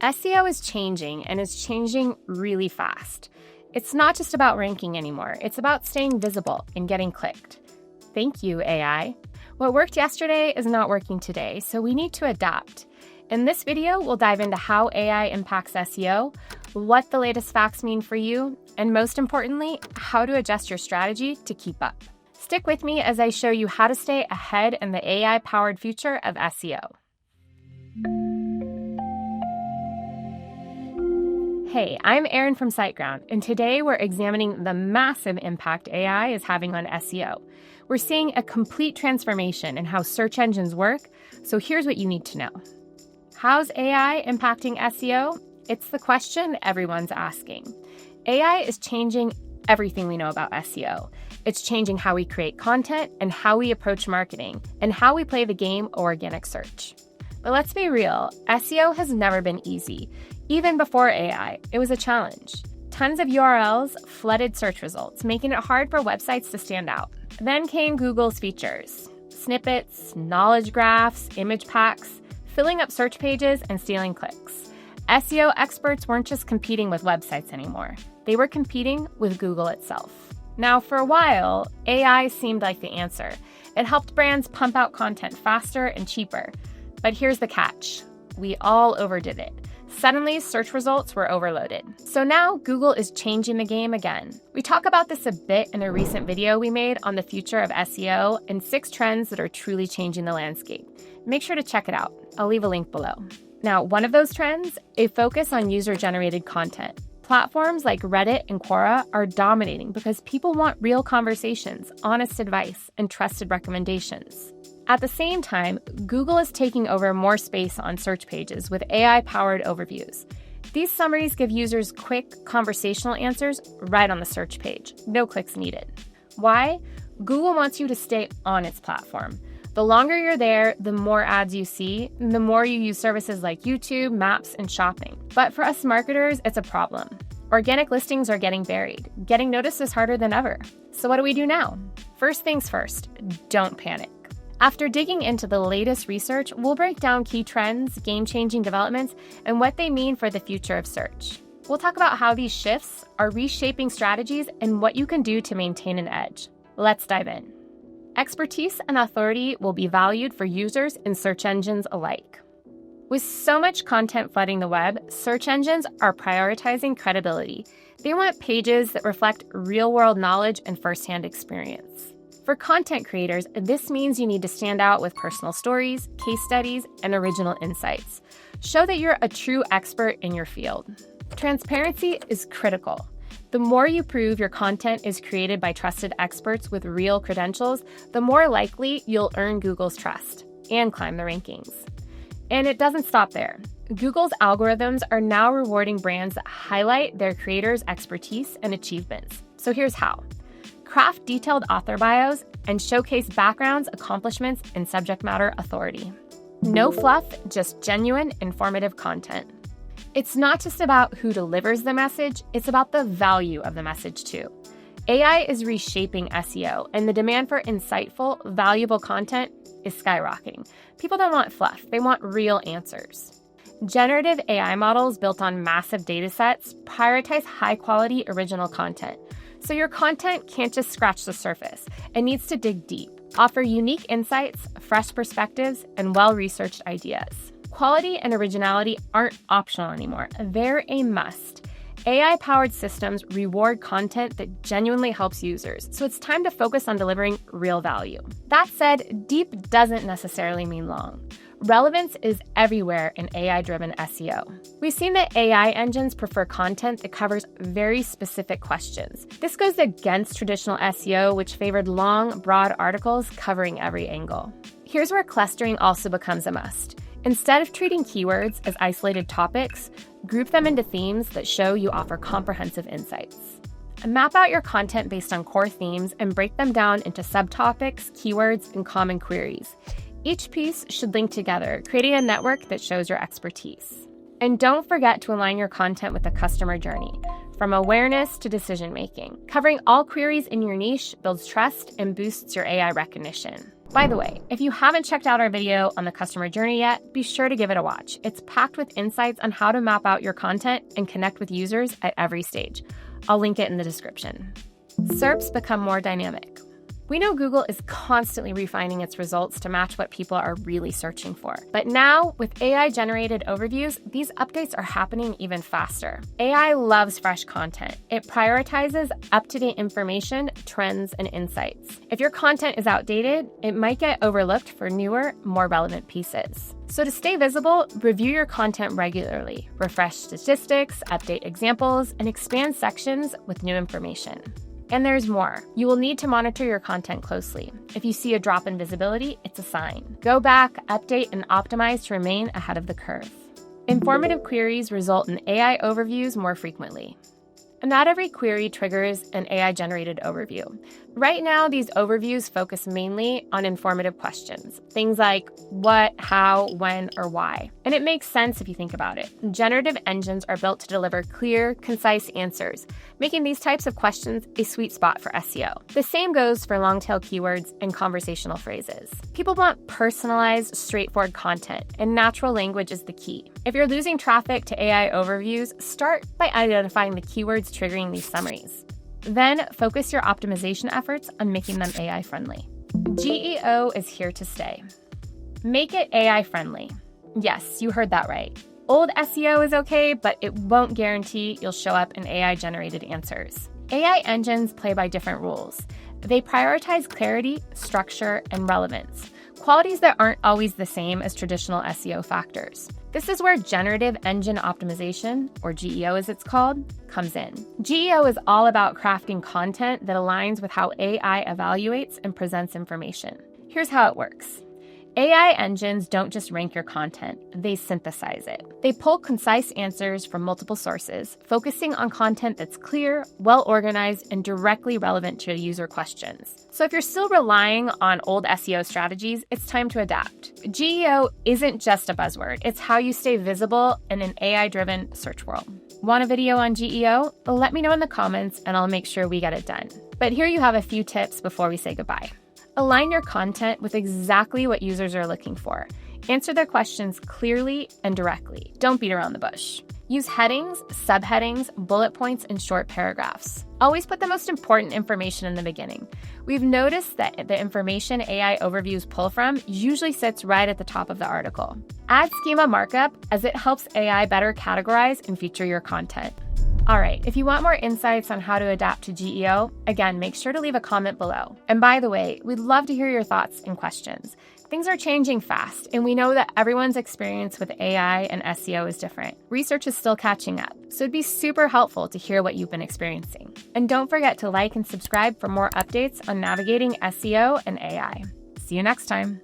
SEO is changing, and it's changing really fast. It's not just about ranking anymore. It's about staying visible and getting clicked. Thank you, AI. What worked yesterday is not working today, so we need to adapt. In this video, we'll dive into how AI impacts SEO, what the latest facts mean for you, and most importantly, how to adjust your strategy to keep up. Stick with me as I show you how to stay ahead in the AI-powered future of SEO. Hey, I'm Erin from SiteGround, and today we're examining the massive impact AI is having on SEO. We're seeing a complete transformation in how search engines work, so here's what you need to know. How's AI impacting SEO? It's the question everyone's asking. AI is changing everything we know about SEO. It's changing how we create content and how we approach marketing and how we play the game of organic search. But let's be real, SEO has never been easy. Even before AI, it was a challenge. Tons of URLs flooded search results, making it hard for websites to stand out. Then came Google's features, snippets, knowledge graphs, image packs, filling up search pages and stealing clicks. SEO experts weren't just competing with websites anymore. They were competing with Google itself. Now, for a while, AI seemed like the answer. It helped brands pump out content faster and cheaper. But here's the catch. We all overdid it. Suddenly, search results were overloaded. So now Google is changing the game again. We talk about this a bit in a recent video we made on the future of SEO and 6 trends that are truly changing the landscape. Make sure to check it out. I'll leave a link below. Now, one of those trends, a focus on user-generated content. Platforms like Reddit and Quora are dominating because people want real conversations, honest advice, and trusted recommendations. At the same time, Google is taking over more space on search pages with AI-powered overviews. These summaries give users quick, conversational answers right on the search page. No clicks needed. Why? Google wants you to stay on its platform. The longer you're there, the more ads you see, and the more you use services like YouTube, Maps, and shopping. But for us marketers, it's a problem. Organic listings are getting buried. Getting noticed is harder than ever. So what do we do now? First things first, don't panic. After digging into the latest research, we'll break down key trends, game-changing developments, and what they mean for the future of search. We'll talk about how these shifts are reshaping strategies and what you can do to maintain an edge. Let's dive in. Expertise and authority will be valued for users and search engines alike. With so much content flooding the web, search engines are prioritizing credibility. They want pages that reflect real-world knowledge and first-hand experience. For content creators, this means you need to stand out with personal stories, case studies, and original insights. Show that you're a true expert in your field. Transparency is critical. The more you prove your content is created by trusted experts with real credentials, the more likely you'll earn Google's trust and climb the rankings. And it doesn't stop there. Google's algorithms are now rewarding brands that highlight their creators' expertise and achievements. So here's how. Craft detailed author bios and showcase backgrounds, accomplishments, and subject matter authority. No fluff, just genuine, informative content. It's not just about who delivers the message, it's about the value of the message too. AI is reshaping SEO, and the demand for insightful, valuable content is skyrocketing. People don't want fluff, they want real answers. Generative AI models built on massive data sets prioritize high-quality original content. So your content can't just scratch the surface. It needs to dig deep, offer unique insights, fresh perspectives, and well-researched ideas. Quality and originality aren't optional anymore. They're a must. AI-powered systems reward content that genuinely helps users, so it's time to focus on delivering real value. That said, deep doesn't necessarily mean long. Relevance is everywhere in AI-driven SEO. We've seen that AI engines prefer content that covers very specific questions. This goes against traditional SEO, which favored long, broad articles covering every angle. Here's where clustering also becomes a must. Instead of treating keywords as isolated topics, group them into themes that show you offer comprehensive insights. Map out your content based on core themes and break them down into subtopics, keywords, and common queries. Each piece should link together, creating a network that shows your expertise. And don't forget to align your content with the customer journey, from awareness to decision-making. Covering all queries in your niche builds trust and boosts your AI recognition. By the way, if you haven't checked out our video on the customer journey yet, be sure to give it a watch. It's packed with insights on how to map out your content and connect with users at every stage. I'll link it in the description. SERPs become more dynamic. We know Google is constantly refining its results to match what people are really searching for. But now, with AI-generated overviews, these updates are happening even faster. AI loves fresh content. It prioritizes up-to-date information, trends, and insights. If your content is outdated, it might get overlooked for newer, more relevant pieces. So to stay visible, review your content regularly, refresh statistics, update examples, and expand sections with new information. And there's more. You will need to monitor your content closely. If you see a drop in visibility, it's a sign. Go back, update, and optimize to remain ahead of the curve. Informative queries result in AI overviews more frequently. And not every query triggers an AI-generated overview. Right now, these overviews focus mainly on informative questions, things like what, how, when, or why. And it makes sense if you think about it. Generative engines are built to deliver clear, concise answers, making these types of questions a sweet spot for SEO. The same goes for long-tail keywords and conversational phrases. People want personalized, straightforward content, and natural language is the key. If you're losing traffic to AI overviews, start by identifying the keywords triggering these summaries. Then focus your optimization efforts on making them AI-friendly. GEO is here to stay. Make it AI-friendly. Yes, you heard that right. Old SEO is okay, but it won't guarantee you'll show up in AI-generated answers. AI engines play by different rules. They prioritize clarity, structure, and relevance, qualities that aren't always the same as traditional SEO factors. This is where Generative Engine Optimization, or GEO as it's called, comes in. GEO is all about crafting content that aligns with how AI evaluates and presents information. Here's how it works. AI engines don't just rank your content, they synthesize it. They pull concise answers from multiple sources, focusing on content that's clear, well-organized, and directly relevant to user questions. So if you're still relying on old SEO strategies, it's time to adapt. GEO isn't just a buzzword, it's how you stay visible in an AI-driven search world. Want a video on GEO? Let me know in the comments and I'll make sure we get it done. But here you have a few tips before we say goodbye. Align your content with exactly what users are looking for. Answer their questions clearly and directly. Don't beat around the bush. Use headings, subheadings, bullet points, and short paragraphs. Always put the most important information in the beginning. We've noticed that the information AI overviews pull from usually sits right at the top of the article. Add schema markup as it helps AI better categorize and feature your content. All right, if you want more insights on how to adapt to GEO, again, make sure to leave a comment below. And by the way, we'd love to hear your thoughts and questions. Things are changing fast, and we know that everyone's experience with AI and SEO is different. Research is still catching up, so it'd be super helpful to hear what you've been experiencing. And don't forget to like and subscribe for more updates on navigating SEO and AI. See you next time.